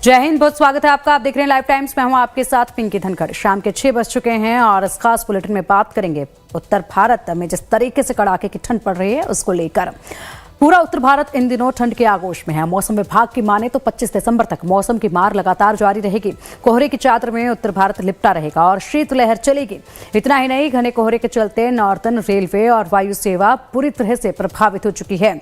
जय हिंद, बहुत स्वागत है आपका। आप देख रहे हैं लाइव टाइम्स। मैं हूं आपके साथ पिंकी धनखड़। शाम के 6 बज चुके हैं और इस खास बुलेटिन में बात करेंगे उत्तर भारत में जिस तरीके से कड़ाके की ठंड पड़ रही है उसको लेकर। पूरा उत्तर भारत इन दिनों ठंड के आगोश में है। मौसम विभाग की माने तो 25 दिसंबर तक मौसम की मार लगातार जारी रहेगी। कोहरे की चादर में उत्तर भारत लिपटा रहेगा और शीतलहर चलेगी। इतना ही नहीं, घने कोहरे के चलते नॉर्थर्न रेलवे और वायु सेवा पूरी तरह से प्रभावित हो चुकी है।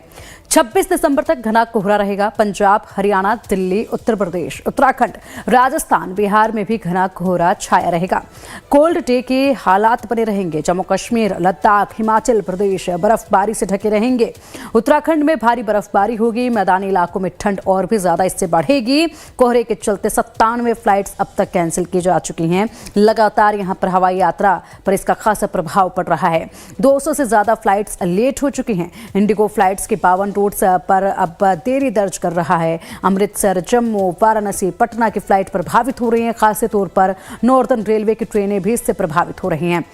26 दिसंबर तक घना कोहरा रहेगा। पंजाब, हरियाणा, दिल्ली, उत्तर प्रदेश, उत्तराखंड, राजस्थान, बिहार में भी घना कोहरा छाया रहेगा। कोल्ड डे के हालात बने रहेंगे। जम्मू कश्मीर, लद्दाख, हिमाचल प्रदेश बर्फबारी से ढके रहेंगे। उत्तराखंड में भारी बर्फबारी होगी। मैदानी इलाकों में ठंड और भी ज्यादा इससे बढ़ेगी। कोहरे के चलते 97 फ्लाइट्स अब तक कैंसिल की जा चुकी हैं। लगातार यहां पर हवाई यात्रा पर इसका खासा प्रभाव पड़ रहा है। 200 से ज्यादा फ्लाइट्स लेट हो चुकी हैं। इंडिगो फ्लाइट्स की 52 रूट्स पर अब देरी दर्ज कर रहा है। अमृतसर, जम्मू, वाराणसी, पटना की फ्लाइट प्रभावित हो रही हैं। खास तौर पर नॉर्दर्न रेलवे की ट्रेनें भी इससे प्रभावित हो रही हैं।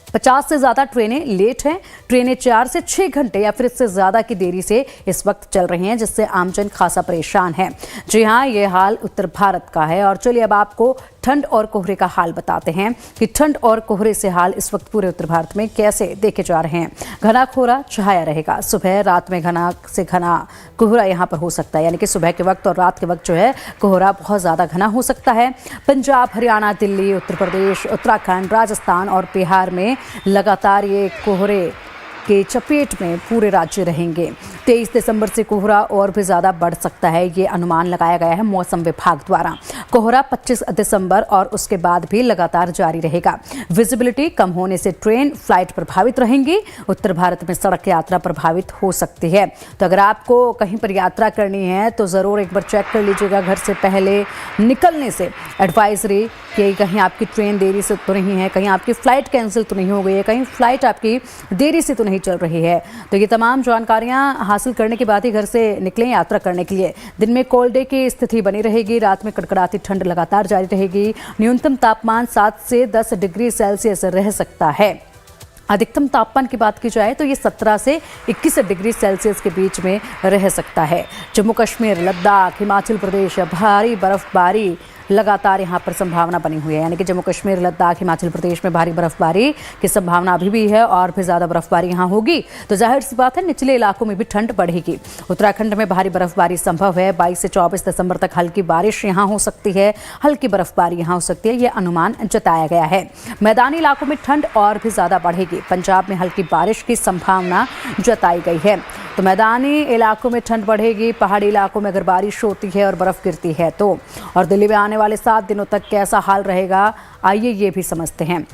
50 से ज्यादा ट्रेनें लेट हैं। ट्रेनें 4 से 6 घंटे या फिर इससे ज्यादा की देरी से इस वक्त चल रही हैं, जिससे आमजन खासा परेशान है। जी हाँ, ये हाल उत्तर भारत का है। और चलिए अब आपको ठंड और कोहरे का हाल बताते हैं कि ठंड और कोहरे से हाल इस वक्त पूरे उत्तर भारत में कैसे देखे जा रहे हैं। घना कोहरा छाया रहेगा। सुबह रात में घना से घना कोहरा यहाँ पर हो सकता है, यानी कि सुबह के वक्त और रात के वक्त जो है कोहरा बहुत ज्यादा घना हो सकता है। पंजाब, हरियाणा, दिल्ली, उत्तर प्रदेश, उत्तराखंड, राजस्थान और बिहार में लगातार ये कोहरे के चपेट में पूरे राज्य रहेंगे। 23 दिसंबर से कोहरा और भी ज्यादा बढ़ सकता है, ये अनुमान लगाया गया है मौसम विभाग द्वारा। कोहरा 25 दिसंबर और उसके बाद भी लगातार जारी रहेगा। विजिबिलिटी कम होने से ट्रेन, फ्लाइट प्रभावित रहेंगी। उत्तर भारत में सड़क यात्रा प्रभावित हो सकती है। तो अगर आपको कहीं पर यात्रा करनी है तो जरूर एक बार चेक कर लीजिएगा घर से पहले निकलने से एडवाइजरी कि कहीं आपकी ट्रेन देरी से तो नहीं है, कहीं आपकी फ्लाइट कैंसिल तो नहीं हो गई है, कहीं फ्लाइट आपकी देरी से तो नहीं चल रही है। तो ये तमाम जानकारियां हासिल करने के बाद ही घर से निकलें यात्रा करने के लिए। दिन में कोल्ड डे की स्थिति बनी रहेगी। रात में कड़कड़ाती ठंड लगातार जारी रहेगी। न्यूनतम तापमान 7 से 10 डिग्री सेल्सियस रह सकता है। अधिकतम तापमान की बात की जाए तो ये 17 से 21 डिग्री सेल्सियस के बीच में रह सकता है। जम्मू कश्मीर, लद्दाख, हिमाचल प्रदेश भारी बर्फबारी लगातार यहाँ पर संभावना बनी हुई है, यानी कि जम्मू कश्मीर, लद्दाख, हिमाचल प्रदेश में भारी बर्फबारी की संभावना अभी भी है और भी ज्यादा बर्फबारी यहाँ होगी। तो जाहिर सी बात है निचले इलाकों में भी ठंड बढ़ेगी। उत्तराखंड में भारी बर्फबारी संभव है। 22 से 24 दिसंबर तक हल्की बारिश यहाँ हो सकती है। हल्की बर्फबारी यहाँ हो सकती है, ये अनुमान जताया गया है। मैदानी इलाकों में ठंड और भी ज्यादा बढ़ेगी। पंजाब में हल्की बारिश की संभावना जताई गई है। तो मैदानी इलाकों में ठंड बढ़ेगी। पहाड़ी इलाकों में अगर बारिश होती है और बर्फ गिरती है तो। और दिल्ली में आने वाले 7 दिनों तक कैसा हाल रहेगा, आइए ये भी समझते हैं।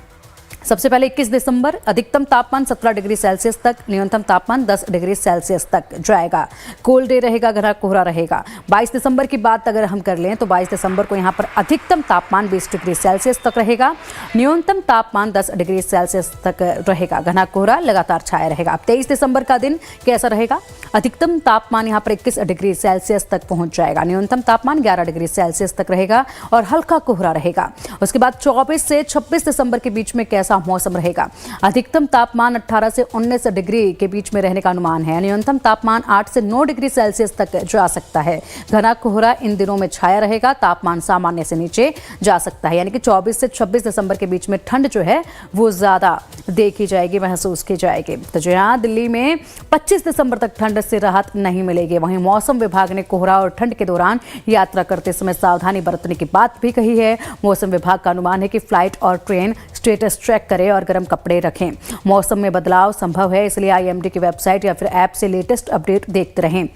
सबसे पहले 21 दिसंबर अधिकतम तापमान 17 डिग्री सेल्सियस तक, न्यूनतम तापमान 10 डिग्री सेल्सियस तक जाएगा। कोल्ड डे रहेगा, घना कोहरा रहेगा। 22 दिसंबर की बात अगर हम कर लें तो 22 दिसंबर को यहाँ पर अधिकतम तापमान 20 डिग्री सेल्सियस तक रहेगा। न्यूनतम तापमान 10 डिग्री सेल्सियस तक रहेगा। घना कोहरा लगातार छाया रहेगा। अब 23 दिसंबर का दिन कैसा रहेगा? अधिकतम तापमान यहाँ पर 21 डिग्री सेल्सियस तक पहुंच जाएगा। न्यूनतम तापमान 11 डिग्री सेल्सियस तक रहेगा और हल्का कोहरा रहेगा। उसके बाद 24 से 26 दिसंबर के बीच में कैसा मौसम रहेगा? अधिकतम तापमान 18 से 19 डिग्री के बीच में रहने का अनुमान है। न्यूनतम तापमान 8 से 9 डिग्री सेल्सियस तक जा सकता है। घना कोहरा इन दिनों में छाया रहेगा। तापमान सामान्य से नीचे जा सकता है, यानी कि 24 से 26 दिसंबर के बीच में ठंड जो है वो ज्यादा देखी जाएगी, महसूस की जाएगी। तो जो यहाँ दिल्ली में 25 दिसंबर तक ठंड से राहत नहीं मिलेगी। वहीं मौसम विभाग ने कोहरा और ठंड के दौरान यात्रा करते समय सावधानी बरतने की बात भी कही है। मौसम विभाग का अनुमान है कि फ्लाइट और ट्रेन स्टेटस ट्रैक करें और गर्म कपड़े रखें। मौसम में बदलाव संभव है, इसलिए आईएमडी की वेबसाइट या फिर ऐप से लेटेस्ट अपडेट देखते रहें।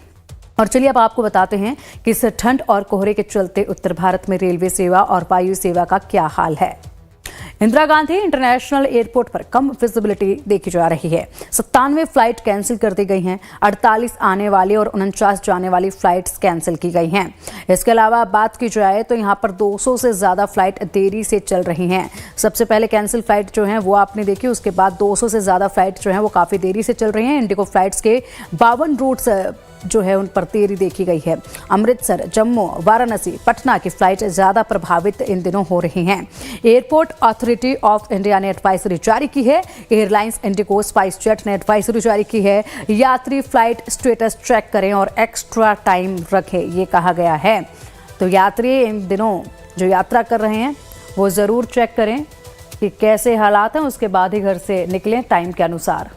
और चलिए अब आपको बताते हैं कि इस ठंड और कोहरे के चलते उत्तर भारत में रेलवे सेवा और वायु सेवा का क्या हाल है। इंदिरा गांधी इंटरनेशनल एयरपोर्ट पर कम विजिबिलिटी देखी जा रही है। 97 फ्लाइट कैंसिल कर दी गई हैं। 48 आने वाली और 49 जाने वाली फ्लाइट्स कैंसिल की गई हैं। इसके अलावा बात की जाए तो यहाँ पर 200 से ज़्यादा फ्लाइट देरी से चल रही हैं। सबसे पहले कैंसिल फ्लाइट जो हैं वो आपने देखी, उसके बाद 200 से ज़्यादा फ्लाइट जो हैं वो काफ़ी देरी से चल रही हैं। इंडिगो फ्लाइट्स के 52 रूट्स जो है उन पर देरी देखी गई है। अमृतसर, जम्मू, वाराणसी, पटना की फ्लाइट ज्यादा प्रभावित इन दिनों हो रही हैं। एयरपोर्ट अथॉरिटी ऑफ इंडिया ने एडवाइजरी जारी की है। एयरलाइंस इंडिगो, स्पाइस जेट ने एडवाइजरी जारी की है। यात्री फ्लाइट स्टेटस ट्रैक करें और एक्स्ट्रा टाइम रखें, ये कहा गया है। तो यात्री इन दिनों जो यात्रा कर रहे हैं वो ज़रूर चेक करें कि कैसे हालात हैं, उसके बाद ही घर से निकलें टाइम के अनुसार।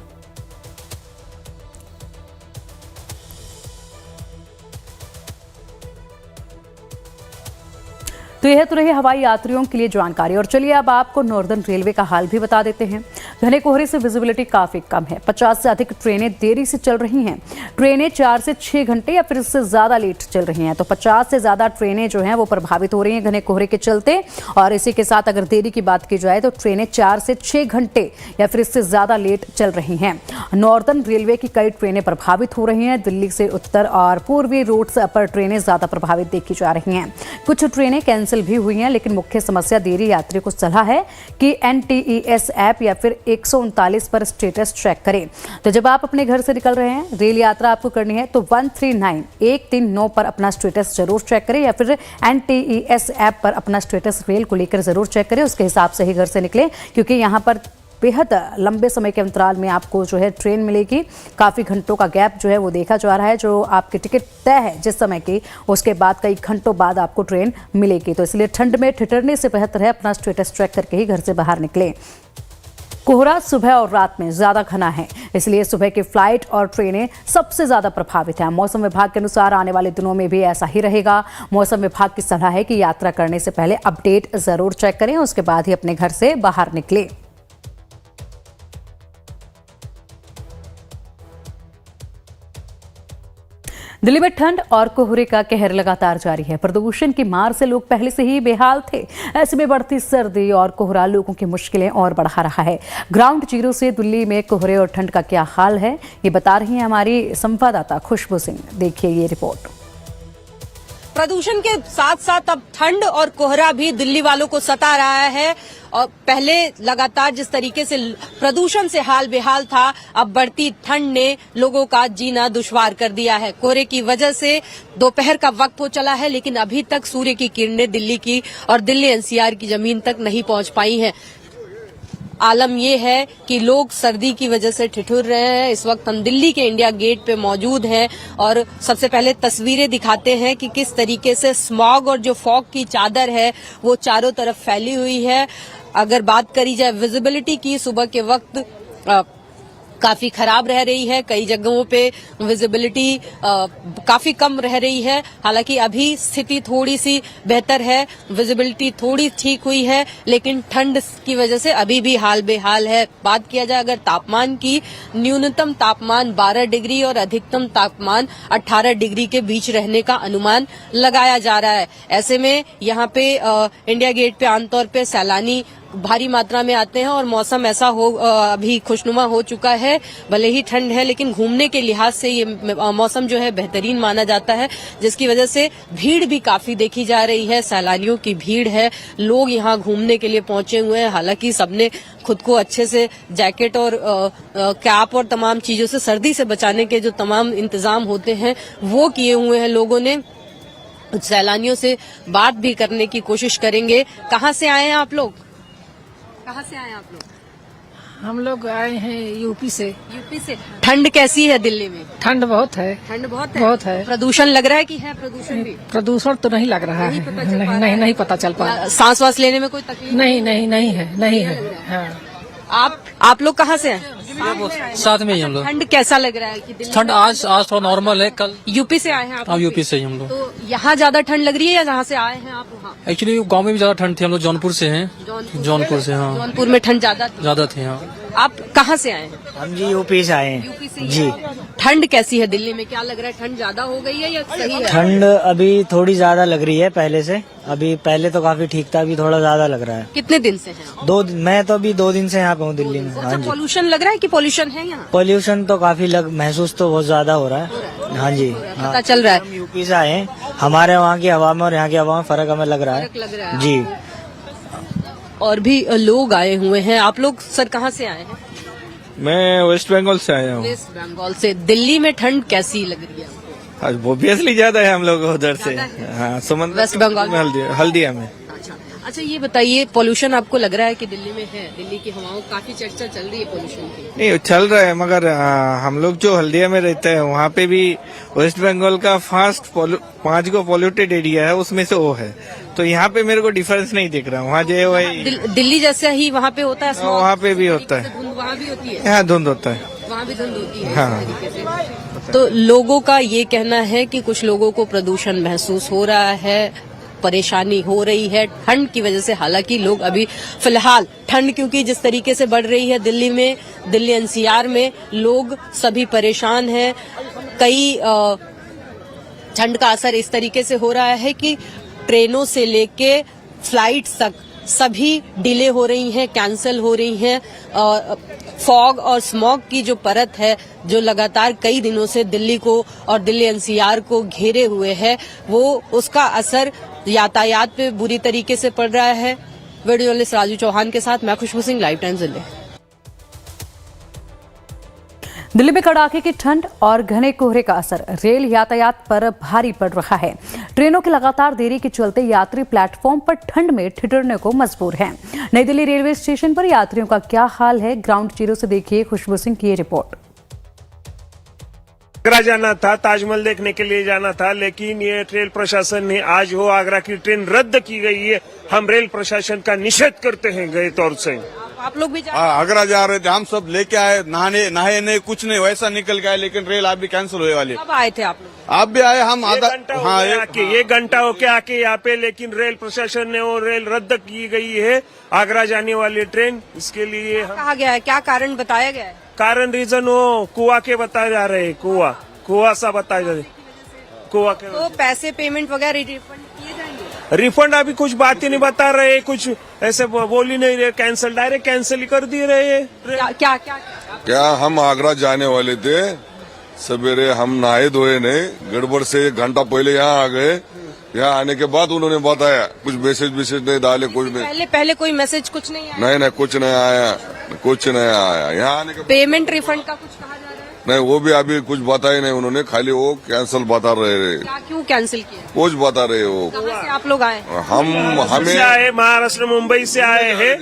तो यह तो रही हवाई यात्रियों के लिए जानकारी। और चलिए अब आपको नॉर्दर्न रेलवे का हाल भी बता देते हैं। घने कोहरे से विजिबिलिटी काफी कम है। 50 से अधिक ट्रेनें देरी से चल रही हैं। ट्रेनें 4 से 6 घंटे या फिर इससे ज्यादा लेट चल रही हैं। तो 50 से ज्यादा ट्रेनें जो हैं वो प्रभावित हो रही हैं घने कोहरे के चलते। और इसी के साथ अगर देरी की बात की जाए तो ट्रेनें 4 से 6 घंटे या फिर इससे ज्यादा लेट चल रही हैं। नॉर्दर्न रेलवे की कई ट्रेनें प्रभावित हो रही हैं। दिल्ली से उत्तर और पूर्वी रूट पर ट्रेनें ज्यादा प्रभावित देखी जा रही हैं। कुछ ट्रेनें कैंसिल भी हुई हैं, लेकिन मुख्य समस्या देरी यात्रियों को सलाह है कि NTES ऐप या फिर 139 पर स्टेटस चेक करें। तो जब आप अपने घर से निकल रहे हैं, रेल यात्रा आपको करनी है, तो 139 पर अपना स्टेटस जरूर चेक करें या फिर NTES ऐप पर अपना स्टेटस रेल को लेकर जरूर चेक करें। उसके हिसाब से ही घर से निकलें, क्योंकि यहाँ पर बेहद लंबे समय के अंतराल में आपको जो है ट्रेन मिलेगी। काफ़ी घंटों का गैप जो है वो देखा जा रहा है। जो आपकी टिकट तय है जिस समय की, उसके बाद कई घंटों बाद आपको ट्रेन मिलेगी। तो इसलिए ठंड में ठिठुरने से बेहतर है अपना स्टेटस चेक करके ही घर से बाहर निकलें। कोहरा सुबह और रात में ज्यादा घना है, इसलिए सुबह की फ्लाइट और ट्रेनें सबसे ज्यादा प्रभावित हैं। मौसम विभाग के अनुसार आने वाले दिनों में भी ऐसा ही रहेगा। मौसम विभाग की सलाह है कि यात्रा करने से पहले अपडेट जरूर चेक करें, उसके बाद ही अपने घर से बाहर निकलें। दिल्ली में ठंड और कोहरे का कहर लगातार जारी है। प्रदूषण की मार से लोग पहले से ही बेहाल थे। ऐसे में बढ़ती सर्दी और कोहरा लोगों की मुश्किलें और बढ़ा रहा है। ग्राउंड जीरो से दिल्ली में कोहरे और ठंड का क्या हाल है, ये बता रही हैं हमारी संवाददाता खुशबू सिंह। देखिए ये रिपोर्ट। प्रदूषण के साथ साथ अब ठंड और कोहरा भी दिल्ली वालों को सता रहा है। और पहले लगातार जिस तरीके से प्रदूषण से हाल बेहाल था, अब बढ़ती ठंड ने लोगों का जीना दुश्वार कर दिया है। कोहरे की वजह से दोपहर का वक्त हो चला है, लेकिन अभी तक सूर्य की किरणें दिल्ली की और दिल्ली NCR की जमीन तक नहीं पहुंच पाई हैं। आलम ये है कि लोग सर्दी की वजह से ठिठुर रहे हैं। इस वक्त हम दिल्ली के इंडिया गेट पे मौजूद हैं और सबसे पहले तस्वीरें दिखाते हैं कि किस तरीके से स्मॉग और जो फॉग की चादर है वो चारों तरफ फैली हुई है। अगर बात करी जाए विजिबिलिटी की, सुबह के वक्त काफी खराब रह रही है। कई जगहों पे विजिबिलिटी काफी कम रह रही है। हालांकि अभी स्थिति थोड़ी सी बेहतर है, विजिबिलिटी थोड़ी ठीक हुई है, लेकिन ठंड की वजह से अभी भी हाल बेहाल है। बात किया जाए अगर तापमान की, न्यूनतम तापमान 12 डिग्री और अधिकतम तापमान 18 डिग्री के बीच रहने का अनुमान लगाया जा रहा है। ऐसे में यहाँ पे इंडिया गेट पे आमतौर पे सैलानी भारी मात्रा में आते हैं और मौसम ऐसा अभी खुशनुमा हो चुका है। भले ही ठंड है, लेकिन घूमने के लिहाज से ये मौसम जो है बेहतरीन माना जाता है, जिसकी वजह से भीड़ भी काफी देखी जा रही है। सैलानियों की भीड़ है, लोग यहाँ घूमने के लिए पहुंचे हुए हैं। हालांकि सबने खुद को अच्छे से जैकेट और कैप और तमाम चीजों से, सर्दी से बचाने के जो तमाम इंतजाम होते हैं वो किए हुए हैं लोगों ने। सैलानियों से बात भी करने की कोशिश करेंगे। कहाँ से आए हैं आप लोग? कहाँ से आए आप लोग? हम लोग आए हैं यूपी से। यूपी से। ठंड कैसी है दिल्ली में? ठंड बहुत है। ठंड बहुत है? बहुत है। प्रदूषण लग रहा है कि है प्रदूषण भी? प्रदूषण तो नहीं लग रहा है। नहीं पता चल पा रहा। सांस वास लेने में कोई तकलीफ? नहीं है। हाँ। आप लोग कहाँ से हैं? साथ में ही हम लोग। ठंड कैसा लग रहा है कि दिल्ली? ठंड आज थोड़ा नॉर्मल है। कल यूपी से आए हैं आप? यूपी से ही हम लोग। तो यहाँ ज्यादा ठंड लग रही है या जहाँ से आए हैं आप वहाँ? एक्चुअली गांव में भी ज्यादा ठंड थी। हम लोग जौनपुर से हैं। जौनपुर से। हाँ, जौनपुर में ठंड ज्यादा थी। हाँ। आप कहाँ से आए हैं? हम जी यूपी से आए हैं। यूपी से जी। ठंड कैसी है दिल्ली में? क्या लग रहा है, ठंड ज्यादा हो गई है या सही है? ठंड अभी थोड़ी ज्यादा लग रही है पहले से। अभी पहले तो काफी ठीक था, अभी थोड़ा ज्यादा लग रहा है। कितने दिन से है? मैं तो अभी 2 दिन से यहाँ पे हूँ दिल्ली में। हाँ जी। पॉल्यूशन लग रहा है कि पॉल्यूशन है यहाँ? पॉल्यूशन तो काफी महसूस तो बहुत ज्यादा हो रहा है। हाँ जी। पता चल रहा है। हम यूपी से आए हैं। हमारे वहाँ की हवा में और यहाँ की हवा में फर्क हमें लग रहा है जी। और भी लोग आए हुए हैं। आप लोग सर कहाँ से आए हैं? मैं वेस्ट बंगाल से आया हूँ। वेस्ट बंगाल से। दिल्ली में ठंड कैसी लग रही है? ऑब्वियसली ज्यादा है हम लोग उधर से। हाँ, वेस्ट बंगाल में? हल्दिया में। अच्छा, अच्छा ये बताइए, पोल्यूशन आपको लग रहा है कि दिल्ली में है? दिल्ली की हवाओं काफी चर्चा चल रही है पोल्यूशन की। नहीं चल रहा है, मगर हम लोग जो हल्दिया में रहते हैं वहाँ पे भी वेस्ट बंगाल का 5 को पॉल्यूटेड एरिया है, उसमें से वो है। तो यहाँ पे मेरे को डिफरेंस नहीं दिख रहा। वहाँ जो है वही दिल्ली जैसा ही वहाँ पे होता है smog? वहाँ पे भी होता है। धुंध वहाँ भी होती है? यहाँ धुंध होता है। वहाँ भी धुंध होती है हाँ। इस तरीके से। तो लोगों का ये कहना है कि कुछ लोगों को प्रदूषण महसूस हो रहा है, परेशानी हो रही है ठंड की वजह से। हालांकि लोग अभी फिलहाल ठंड क्योंकि जिस तरीके से बढ़ रही है दिल्ली में, दिल्ली एनसीआर में लोग सभी परेशान हैं। कई ठंड का असर इस तरीके से हो रहा है कि ट्रेनों से लेके फ्लाइट्स तक सभी डिले हो रही हैं, कैंसिल हो रही हैं। फॉग और स्मॉग की जो परत है जो लगातार कई दिनों से दिल्ली को और दिल्ली एनसीआर को घेरे हुए है, वो उसका असर यातायात पे बुरी तरीके से पड़ रहा है। वीडियो जर्नलिस्ट राजू चौहान के साथ मैं खुशबू सिंह, लाइव टाइम्स दिल्ली। दिल्ली में कड़ाके की ठंड और घने कोहरे का असर रेल यातायात पर भारी पड़ रहा है। ट्रेनों की लगातार देरी के चलते यात्री प्लेटफॉर्म पर ठंड में ठिठुरने को मजबूर हैं। नई दिल्ली रेलवे स्टेशन पर यात्रियों का क्या हाल है, ग्राउंड जीरो से देखिए खुशबू सिंह की ये रिपोर्ट। आगरा जाना था, ताजमहल देखने के लिए जाना था, लेकिन ये रेल प्रशासन ने आज वो आगरा की ट्रेन रद्द की गई है। हम रेल प्रशासन का निषेध करते हैं गए तौर से। आप लोग भी आगरा जा रहे थे, हम सब लेके आए, नहाए नहीं, कुछ नहीं, वैसा निकल गए, लेकिन रेल अभी कैंसिल होने वाली। कब आए थे आप लोग? आप भी आए, हम आधा एक घंटा होके आके यहाँ पे, लेकिन रेल प्रशासन ने वो रेल रद्द की गई है, आगरा जाने वाली ट्रेन। इसके लिए कहा गया है, क्या कारण बताया गया है? कारण रीजन वो कुआ के बताए जा रहे हैं, कुआ सा बताया जा रहे, कुआ के। तो पैसे पेमेंट वगैरह रिफंड किए जाएंगे? रिफंड अभी कुछ बात ही नहीं बता रहे, कुछ ऐसे बोल ही नहीं रहे, कैंसिल, डायरेक्ट कैंसिल ही कर दिए रहे हैं। क्या हम आगरा जाने वाले थे, सवेरे हम नहाए धोए नहीं, गड़बड़ से 1 घंटा पहले यहाँ आ गए। यहाँ आने के बाद उन्होंने बताया, कुछ मैसेज नहीं डाले, कुछ नहीं। पहले कोई मैसेज कुछ नहीं आया? नहीं, कुछ नहीं आया, कुछ नहीं आया। यहाँ आने के पेमेंट रिफंड का कुछ कहा जा रहा है? नहीं, वो भी अभी कुछ बताया नहीं उन्होंने, खाली वो कैंसिल बता रहे। क्यों कैंसिल किया? कुछ बता रहे वो। कहाँ से आप लोग आए? हमें आए महाराष्ट्र मुंबई से आए हैं।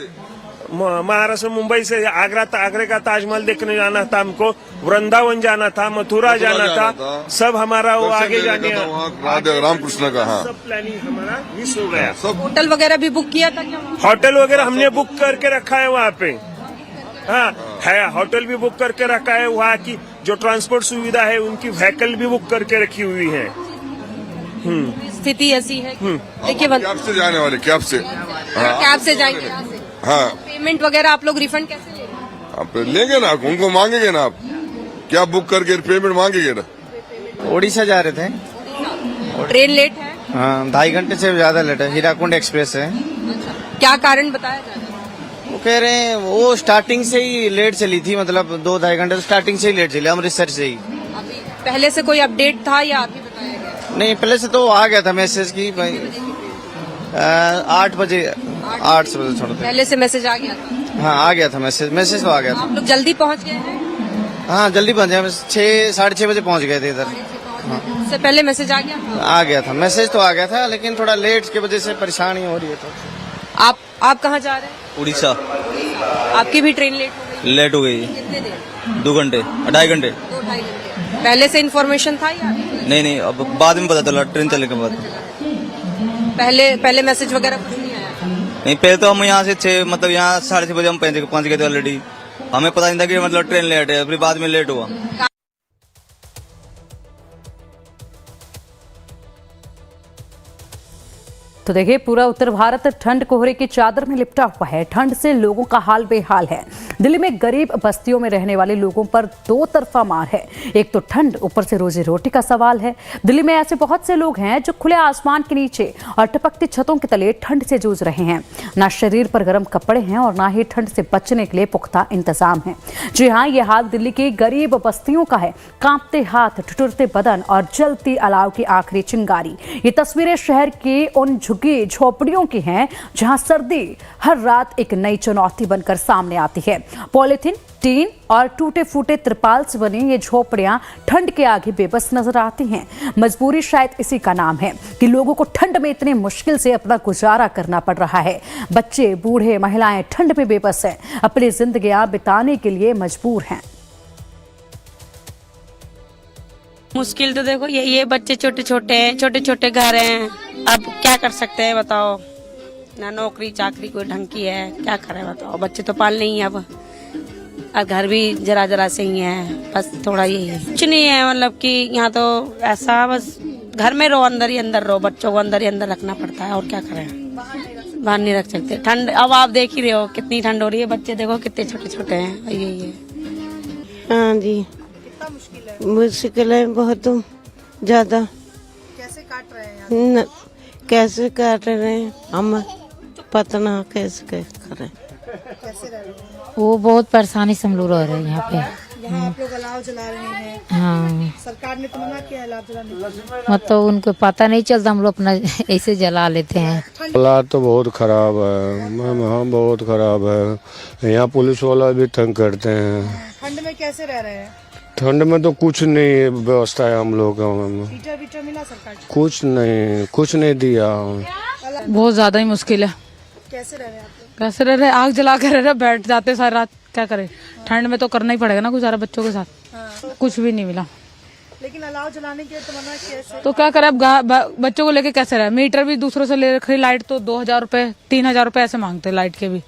महाराष्ट्र मुंबई से आगरा का ताजमहल देखने जाना था हमको, वृंदावन जाना था, मथुरा जाना था, सब हमारा वो आगे जाने रामकृष्ण का। हाँ, सब प्लानिंग हमारा मिस हो गया। होटल वगैरह भी बुक किया था क्या? होटल वगैरह हमने बुक करके रखा है वहाँ पे। हाँ है, होटल भी बुक करके रखा है। वहाँ की जो ट्रांसपोर्ट सुविधा है उनकी व्हीकल भी बुक करके रखी हुई है। स्थिति ऐसी है। देखिए, कैब से जाने वाले, कैब से जाएंगे यहाँ से। हाँ, पेमेंट वगैरह आप लोग रिफंड कैसे लेंगे? आप लेंगे ना, उनको मांगेंगे ना, आप क्या बुक करके पेमेंट मांगेंगे ना। ओडिशा जा रहे थे। ट्रेन लेट है? हाँ, 2.5 घंटे से ज्यादा लेट है। हीराकुंड एक्सप्रेस है। क्या कारण बताया जा रहा है? वो कह रहे हैं वो स्टार्टिंग से ही लेट चली थी, मतलब 2-2.5 घंटे स्टार्टिंग से ही लेट चली, अमृतसर से ही। अभी पहले से कोई अपडेट था या अभी बताया गया? नहीं, पहले से तो आ गया था मैसेज की भाई 8 बजे 8 बजे छोड़। पहले से मैसेज आ गया था? हाँ, आ गया था मैसेज तो आ गया था। आप लोग जल्दी पहुंच गए हैं? हाँ, जल्दी पहुंच गए, 6-6:30 बजे पहुंच गए थे इधर। उससे पहले मैसेज आ गया था? आ गया था, मैसेज तो आ गया था, लेकिन थोड़ा लेट की वजह से परेशानी हो रही है। तो आप कहाँ जा रहे हैं? उड़ीसा। आपकी भी ट्रेन लेट हो गई? लेट हो गई। कितने देर? 2 घंटे, 2.5 घंटे। 2-2.5 घंटे। पहले से इन्फॉर्मेशन था या? नहीं, अब बाद में पता चला, ट्रेन चलने के बाद। पहले मैसेज वगैरह कुछ नहीं आया था? नहीं, पहले तो हम यहाँ से मतलब यहाँ 6:30 बजे हम पहुंच गए थे ऑलरेडी। हमें पता नहीं था कि मतलब ट्रेन लेट है, फिर बाद में लेट हुआ। तो देखिए, पूरा उत्तर भारत ठंड कोहरे की चादर में लिपटा हुआ है। ठंड से लोगों का हाल बेहाल है। दिल्ली में गरीब बस्तियों में रहने वाले लोगों पर 2 तरफा मार है। एक तो ठंड, ऊपर से रोजी रोटी का सवाल है। दिल्ली में ऐसे बहुत से लोग हैं जो खुले आसमान के नीचे और टपकती छतों के तले ठंड से जूझ रहे हैं। ना शरीर पर गर्म कपड़े हैं और ना ही ठंड से बचने के लिए पुख्ता इंतजाम है। जी हाँ, ये हाल दिल्ली की गरीब बस्तियों का है। कांपते हाथ, ठिठुरते बदन और जलती अलाव की आखिरी चिंगारी। ये तस्वीरें शहर के उन झुग्गी झोपड़ियों की हैं, जहां सर्दी हर रात एक नई चुनौती बनकर सामने आती है। पॉलिथीन, टीन और टूटे फूटे त्रिपाल से बनी ये झोपड़ियां ठंड के आगे बेबस नजर आती हैं। मजबूरी शायद इसी का नाम है कि लोगों को ठंड में इतनी मुश्किल से अपना गुजारा करना पड़ रहा है। बच्चे, बूढ़े, महिलाएं ठंड में बेबस हैं, अपनी जिंदगियां बिताने के लिए मजबूर हैं। मुश्किल तो देखो ये बच्चे छोटे छोटे हैं, छोटे छोटे घर हैं, अब क्या कर सकते हैं बताओ। ना नौकरी चाकरी कोई ढंग की है, क्या करें बताओ। बच्चे तो पालने ही अब और घर भी जरा जरा से ही है, बस थोड़ा यही है, कुछ नहीं है। मतलब कि यहाँ तो ऐसा बस घर में रहो, अंदर ही अंदर रहो, बच्चों को अंदर ही अंदर रखना पड़ता है, और क्या करें, बाहर नहीं रख सकते। ठंड अब आप देख ही रहे हो कितनी ठंड हो रही है, बच्चे देखो कितने छोटे छोटे हैं, यही है। हाँ जी, मुश्किल है बहुत ज्यादा। कैसे काट रहे हैं कैसे काट रहे हैं हम पता ना कैसे करें। कैसे रह रहे हैं? वो बहुत परेशानी से हम लोग रह रहे हैं यहाँ पे। यहाँ आप लोग अलाव जला रहे हैं, हाँ, सरकार ने तो मना किया अलाव जलाने के। मतलब उनको पता नहीं चलता, हम लोग अपना ऐसे जला लेते हैं। हालात तो बहुत खराब है मैम, हाँ बहुत खराब है। यहाँ पुलिस वाला भी तंग करते हैं। ठंड में कैसे रह रहे हैं? ठंड में तो कुछ नहीं व्यवस्था है हम लोग का मैम, हीटर मिला सरकार से? कुछ नहीं दिया। बहुत ज्यादा ही मुश्किल है। कैसे रह रहे हैं आप लोग? कैसे रह रहे, आग जला कर रह रहे, बैठ जाते सारी रात, क्या करें। ठंड में तो करना ही पड़ेगा ना गुजारा बच्चों के साथ। कुछ भी नहीं मिला, लेकिन अलाव जलाने के लिए तो मना किया। तो क्या करें अब, बच्चों को लेके कैसे रहे। मीटर भी दूसरों से ले रखे, लाइट तो 2000 रुपए 3000 रुपए ऐसे मांगते लाइट के भी।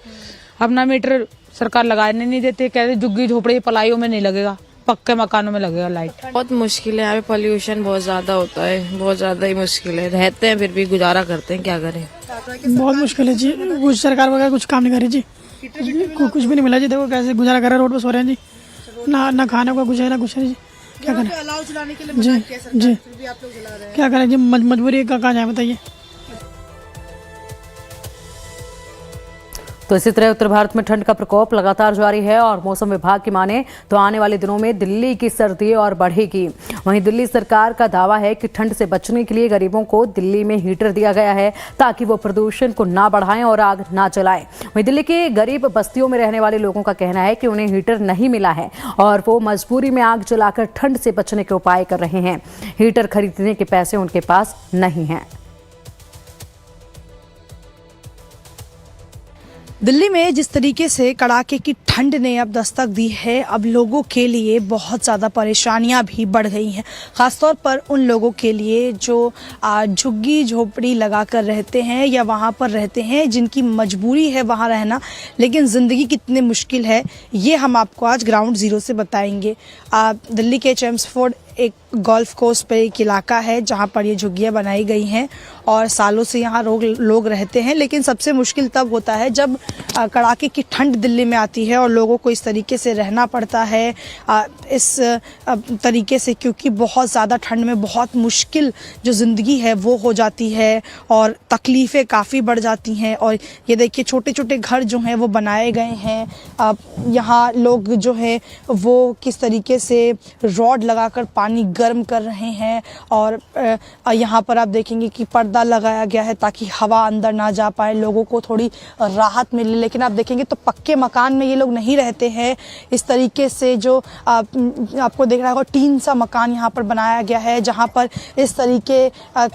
अपना मीटर सरकार लगाने नहीं देते, कहते झुग्गी झोपड़ी पलाइयों में नहीं लगेगा, पक्के मकानों में लगेगा लाइट। बहुत मुश्किल है यहाँ पे, पॉल्यूशन बहुत ज्यादा होता है, बहुत ज्यादा ही मुश्किल है। रहते हैं फिर भी गुजारा करते हैं, क्या करें। बहुत मुश्किल है जी, कुछ सरकार वगैरह कुछ काम नहीं कर रही जी, कुछ भी नहीं मिला जी। देखो कैसे गुजारा कर रहे हैं, रोड पे सो रहे हैं जी, ना खाने का कुछ है ना कुछ है जी, क्या करें। अलाव जलाने के लिए जी जी, फिर भी आप लोग जला रहे हैं, क्या करें जी, मजबूरी कहाँ जाए बताइए। तो इसी तरह उत्तर भारत में ठंड का प्रकोप लगातार जारी है और मौसम विभाग की माने तो आने वाले दिनों में दिल्ली की सर्दी और बढ़ेगी। वहीं दिल्ली सरकार का दावा है कि ठंड से बचने के लिए गरीबों को दिल्ली में हीटर दिया गया है ताकि वो प्रदूषण को ना बढ़ाएं और आग ना जलाएं। वहीं दिल्ली के गरीब बस्तियों में रहने वाले लोगों का कहना है कि उन्हें हीटर नहीं मिला है और वो मजबूरी में आग जलाकर ठंड से बचने के उपाय कर रहे हैं। हीटर खरीदने के पैसे उनके पास नहीं हैं। दिल्ली में जिस तरीके से कड़ाके की ठंड ने अब दस्तक दी है, अब लोगों के लिए बहुत ज़्यादा परेशानियां भी बढ़ गई हैं। ख़ासतौर पर उन लोगों के लिए जो झुग्गी झोपड़ी लगाकर रहते हैं या वहां पर रहते हैं, जिनकी मजबूरी है वहां रहना, लेकिन ज़िंदगी कितनी मुश्किल है ये हम आपको आज ग्राउंड ज़ीरो से बताएंगे। दिल्ली के चेम्सफोर्ड एक गोल्फ कोर्स पे एक इलाका है जहाँ पर ये झुग्गियाँ बनाई गई हैं और सालों से यहाँ लोग रहते हैं। लेकिन सबसे मुश्किल तब होता है जब कड़ाके की ठंड दिल्ली में आती है और लोगों को इस तरीके से रहना पड़ता है इस तरीके से, क्योंकि बहुत ज़्यादा ठंड में बहुत मुश्किल जो ज़िंदगी है वो हो जाती है और तकलीफ़ें काफ़ी बढ़ जाती हैं। और ये देखिए छोटे छोटे घर जो हैं वो बनाए गए हैं। यहाँ लोग जो है वो किस तरीके से रॉड लगाकर पानी गर्म कर रहे हैं और यहाँ पर आप देखेंगे कि पर्दा लगाया गया है ताकि हवा अंदर ना जा पाए, लोगों को थोड़ी राहत मिले। लेकिन आप देखेंगे तो पक्के मकान में ये लोग नहीं रहते हैं। इस तरीके से जो आपको देख रहा होगा टीन सा मकान यहाँ पर बनाया गया है जहाँ पर इस तरीके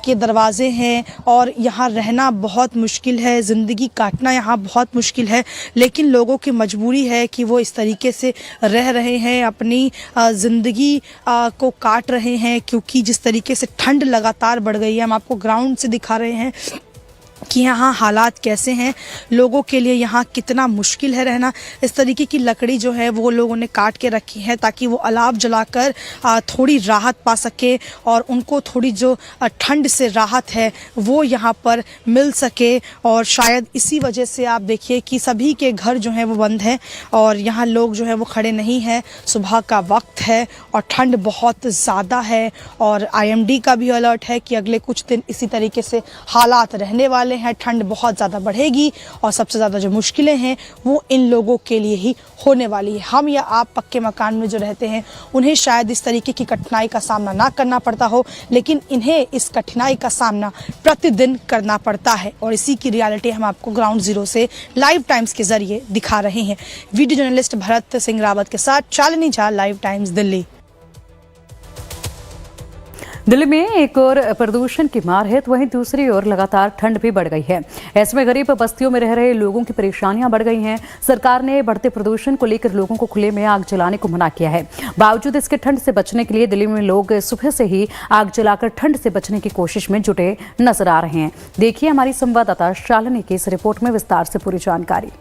के दरवाजे हैं और यहाँ रहना बहुत मुश्किल है, ज़िंदगी काटना यहाँ बहुत मुश्किल है। लेकिन लोगों की मजबूरी है कि वो इस तरीके से रह रहे हैं, अपनी ज़िंदगी को काट रहे हैं, क्योंकि जिस तरीके से ठंड लगातार बढ़ गई है। हम आपको ग्राउंड से दिखा रहे हैं कि यहाँ हालात कैसे हैं, लोगों के लिए यहाँ कितना मुश्किल है रहना। इस तरीके की लकड़ी जो है वो लोगों ने काट के रखी है ताकि वो अलाव जलाकर थोड़ी राहत पा सके और उनको थोड़ी जो ठंड से राहत है वो यहाँ पर मिल सके। और शायद इसी वजह से आप देखिए कि सभी के घर जो हैं वो बंद हैं और यहाँ लोग जो है वो खड़े नहीं हैं। सुबह का वक्त है और ठंड बहुत ज़्यादा है और IMD का भी अलर्ट है कि अगले कुछ दिन इसी तरीके से हालात रहने वाले वाले हैं, ठंड बहुत ज़्यादा बढ़ेगी और सबसे ज़्यादा जो मुश्किलें हैं वो इन लोगों के लिए ही होने वाली है। हम या आप पक्के मकान में जो रहते हैं उन्हें शायद इस तरीके की कठिनाई का सामना ना करना पड़ता हो, लेकिन इन्हें इस कठिनाई का सामना प्रतिदिन करना पड़ता है और इसी की रियलिटी हम आपको ग्राउंड जीरो से लाइव टाइम्स के जरिए दिखा रहे हैं। वीडियो जर्नलिस्ट भरत सिंह रावत के साथ शालिनी झा, लाइव टाइम्स दिल्ली। दिल्ली में एक और प्रदूषण की मार है तो वहीं दूसरी ओर लगातार ठंड भी बढ़ गई है। ऐसे में गरीब बस्तियों में रह रहे लोगों की परेशानियां बढ़ गई हैं। सरकार ने बढ़ते प्रदूषण को लेकर लोगों को खुले में आग जलाने को मना किया है। बावजूद इसके ठंड से बचने के लिए दिल्ली में लोग सुबह से ही आग जलाकर ठंड से बचने की कोशिश में जुटे नजर आ रहे हैं। देखिए हमारी संवाददाता शालिनी की इस रिपोर्ट में विस्तार से पूरी जानकारी।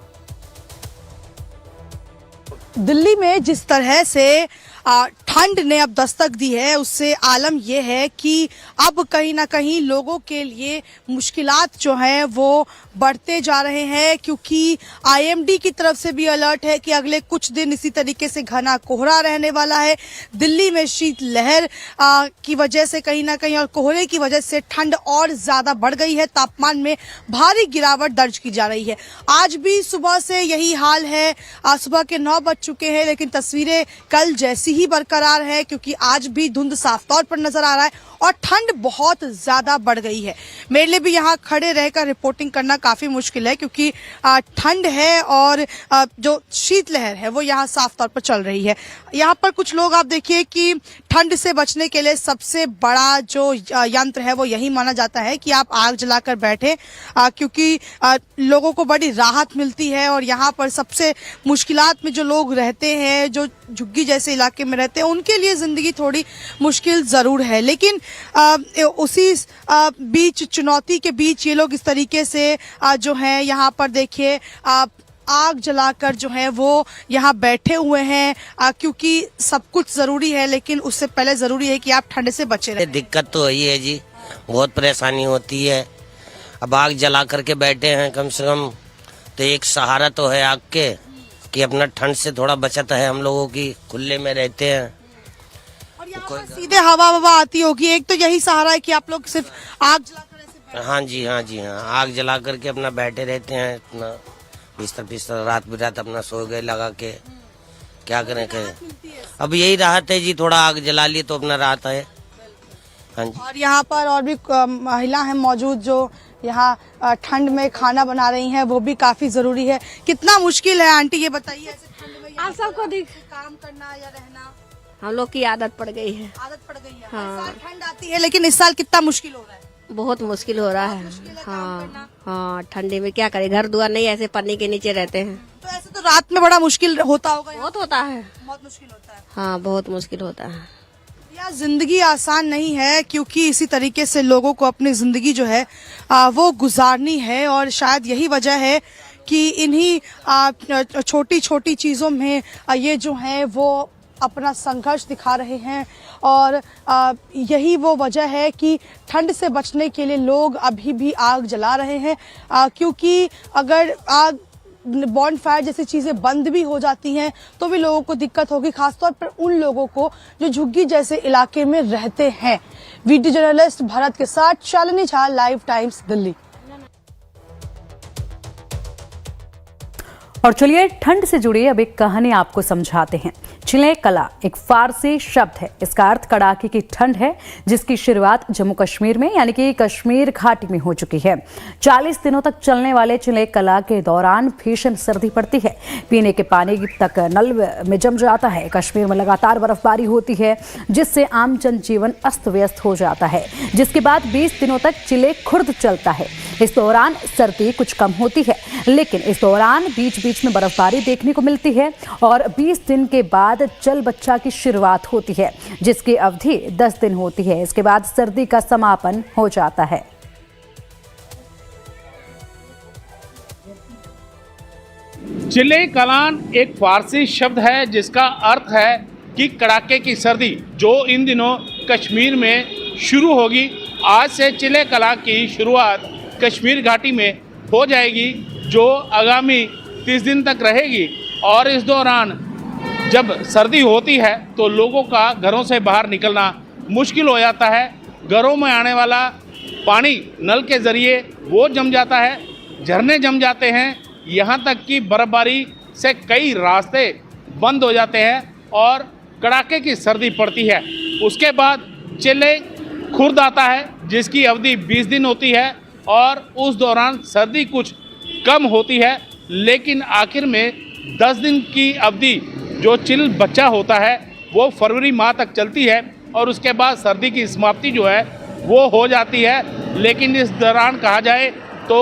दिल्ली में जिस तरह से ठंड ने अब दस्तक दी है उससे आलम यह है कि अब कहीं ना कहीं लोगों के लिए मुश्किलात जो हैं वो बढ़ते जा रहे हैं, क्योंकि आईएमडी की तरफ से भी अलर्ट है कि अगले कुछ दिन इसी तरीके से घना कोहरा रहने वाला है। दिल्ली में शीतलहर की वजह से कहीं ना कहीं और कोहरे की वजह से ठंड और ज्यादा बढ़ गई है। तापमान में भारी गिरावट दर्ज की जा रही है। आज भी सुबह से यही हाल है। सुबह के 9 बज चुके हैं लेकिन तस्वीरें कल जैसी ही बरकरार है, क्योंकि आज भी धुंध साफ तौर पर नजर आ रहा है और ठंड बहुत ज्यादा बढ़ गई है। मेरे लिए भी यहाँ खड़े रहकर रिपोर्टिंग करना काफी मुश्किल है, क्योंकि ठंड है और जो शीतलहर है वो यहाँ साफ तौर पर चल रही है। यहाँ पर कुछ लोग आप देखिए कि ठंड से बचने के लिए सबसे बड़ा जो यंत्र है वो यही माना जाता है कि आप आग जलाकर बैठे, क्योंकि लोगों को बड़ी राहत मिलती है। और यहाँ पर सबसे मुश्किलात में जो लोग रहते हैं, जो झुग्गी जैसे इलाके में रहते हैं, उनके लिए जिंदगी थोड़ी मुश्किल जरूर है। लेकिन उसी बीच, चुनौती के बीच, ये लोग इस तरीके से जो है यहाँ पर देखिए आग जलाकर जो है वो यहाँ बैठे हुए हैं, क्योंकि सब कुछ जरूरी है लेकिन उससे पहले जरूरी है कि आप ठंड से बचे रहें। दिक्कत तो वही है जी, बहुत परेशानी होती है। अब आग जला करके बैठे हैं, कम से कम तो एक सहारा तो है आग के कि अपना ठंड से थोड़ा बचत है हम लोगों की, खुले में रहते हैं और यहाँ पर सीधे हवा आती होगी। एक तो यही सहारा है कि आप लोग सिर्फ आग जलाकर ऐसे हाँ जी, आग जला करके अपना बैठे रहते हैं। अपना बिस्तर रात बिरात अपना सो गए लगा के, क्या करें अब यही राहत है जी, थोड़ा आग जला लिए तो अपना राहत है। हाँ जी। और यहाँ पर और भी महिला हैं मौजूद जो यहाँ ठंड में खाना बना रही हैं, वो भी काफी जरूरी है। कितना मुश्किल है आंटी ये बताइए, ऐसे ठंड में आप सबको काम करना या रहना? हम लोग की आदत पड़ गई है। आदत पड़ गई है। हाँ। हर साल ठंड आती है लेकिन इस साल कितना मुश्किल हो रहा है? बहुत मुश्किल हो रहा है। हाँ, ठंडी में क्या करें, घर दुआर नहीं, ऐसे पन्नी के नीचे रहते हैं। तो ऐसे तो रात में बड़ा मुश्किल होता होगा। बहुत होता है, बहुत मुश्किल होता है। हाँ, बहुत मुश्किल होता है। यह जिंदगी आसान नहीं है, क्योंकि इसी तरीके से लोगों को अपनी जिंदगी जो है वो गुजारनी है और शायद यही वजह है कि इन्हीं छोटी छोटी चीजों में ये जो है वो अपना संघर्ष दिखा रहे हैं। और यही वो वजह है कि ठंड से बचने के लिए लोग अभी भी आग जला रहे हैं, क्योंकि अगर आग बॉनफायर जैसी चीजें बंद भी हो जाती हैं तो भी लोगों को दिक्कत होगी, खासतौर पर उन लोगों को जो झुग्गी जैसे इलाके में रहते हैं। वीडियो जर्नलिस्ट भरत के साथ शालिनी झा, लाइव टाइम्स दिल्ली। और चलिए ठंड से जुड़ी अब एक कहानी आपको समझाते हैं। चिले कला एक फारसी शब्द है। इसका अर्थ कड़ाके की ठंड है, जिसकी शुरुआत जम्मू कश्मीर में यानी कि कश्मीर घाटी में हो चुकी है। 40 दिनों तक चलने वाले चिले कला के दौरान भीषण सर्दी पड़ती है, पीने के पानी तक नल में जम जाता है। कश्मीर में लगातार बर्फबारी होती है, जिससे आम जनजीवन अस्त व्यस्त हो जाता है, जिसके बाद 20 दिनों तक चिले खुर्द चलता है। इस दौरान सर्दी कुछ कम होती है, लेकिन इस दौरान बीच बीच में बर्फबारी देखने को मिलती है और 20 दिन के बाद चल बच्चा की शुरुआत होती है, जिसकी अवधि 10 दिन होती है। इसके बाद सर्दी का समापन हो जाता है। चिले कलान एक फारसी शब्द है जिसका अर्थ है कि कड़ाके की सर्दी, जो इन दिनों कश्मीर में शुरू होगी। आज से चिले कला की शुरुआत कश्मीर घाटी में हो जाएगी, जो आगामी 30 दिन तक रहेगी। और इस दौरान जब सर्दी होती है तो लोगों का घरों से बाहर निकलना मुश्किल हो जाता है। घरों में आने वाला पानी नल के ज़रिए वो जम जाता है, झरने जम जाते हैं, यहाँ तक कि बर्फबारी से कई रास्ते बंद हो जाते हैं और कड़ाके की सर्दी पड़ती है। उसके बाद चिल्ले खुर्द आता है जिसकी अवधि 20 दिन होती है और उस दौरान सर्दी कुछ कम होती है, लेकिन आखिर में 10 दिन की अवधि जो चिल बच्चा होता है वो फरवरी माह तक चलती है और उसके बाद सर्दी की समाप्ति जो है वो हो जाती है। लेकिन इस दौरान कहा जाए तो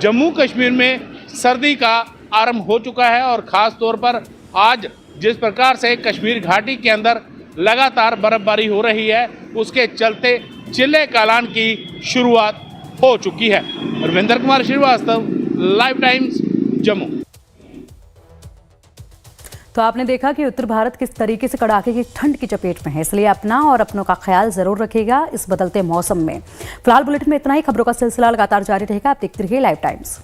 जम्मू कश्मीर में सर्दी का आरंभ हो चुका है और ख़ास तौर पर आज जिस प्रकार से कश्मीर घाटी के अंदर लगातार बर्फबारी हो रही है उसके चलते चिल्ले कालान की शुरुआत हो चुकी है। Ravindra Kumar Srivastava, Live Times, Jammu. तो आपने देखा कि उत्तर भारत किस तरीके से कड़ाके की ठंड की चपेट में है, इसलिए अपना और अपनों का ख्याल जरूर रखिएगा इस बदलते मौसम में। फिलहाल बुलेटिन में इतना ही। खबरों का सिलसिला लगातार जारी रहेगा। आप देखते रहिए लाइव टाइम्स।